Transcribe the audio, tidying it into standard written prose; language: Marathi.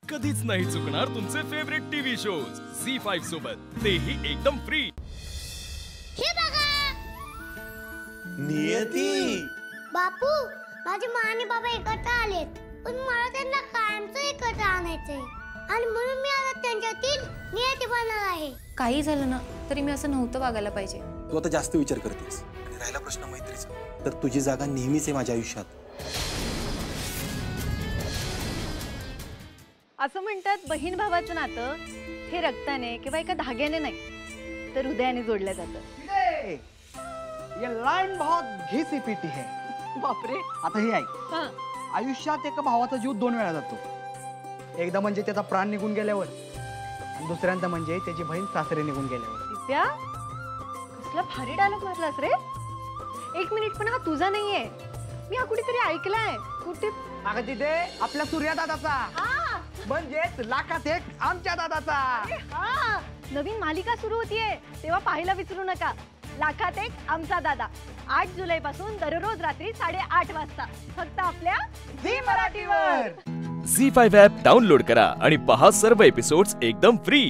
कधीच नाही चुकणार तुमचे फेवरेट टीव्ही शोज झी5 सोबत, तेही एकदम फ्री। हे बघा नियती। बापू, माझे मा आणि बाबा एकत्र आलेत, पण मला त्यांना कायमचं एकत्र आणायचंय आणि म्हणून मी आता त्यांच्यातील नियती बनणार आहे। काही झालं ना तरी मी असं नव्हतं वागायला पाहिजे। तू आता जास्त विचार करतेस आणि राहिला प्रश्न मैत्रीचा, तर तुझी जागा नेहमीच आहे माझ्या आयुष्यात। असं म्हणतात बहीण भावाचं नातं हे रक्ताने किंवा एका धाग्याने नाही तर हृदयाने जोडलं जातं। ये लाइन बहुत घिसी पीटी है। बापरे। आता हे ऐक, आयुष्यात एका भावाचा जीव दोन वेळा जातो, एकदा म्हणजे त्याचा प्राण निघून गेल्यावर आणि दुसऱ्यांदा म्हणजे त्याची बहीण सासरे निघून गेल्यावर। दित्या, कसला भारी डायलॉग मारलास रे। एक मिनिट, पण हा तुझा नाहीये, मी हा कुठेतरी ऐकलाय। कुठे? अगं तिथे आपल्या सूर्या दादाचा, म्हणजेच लाखात एक आमच्या दादाचा। हा, नवीन मालिका सुरू होतीये तेव्हा पाहायला विसरू नका। लाखात एक आमचा दादा, 8 जुलै पासून दररोज रात्री 8:30 वाजता फक्त आपल्या झी मराठीवर। झी5 ॲप डाउनलोड करा आणि पहा सर्व एपिसोड्स एकदम फ्री।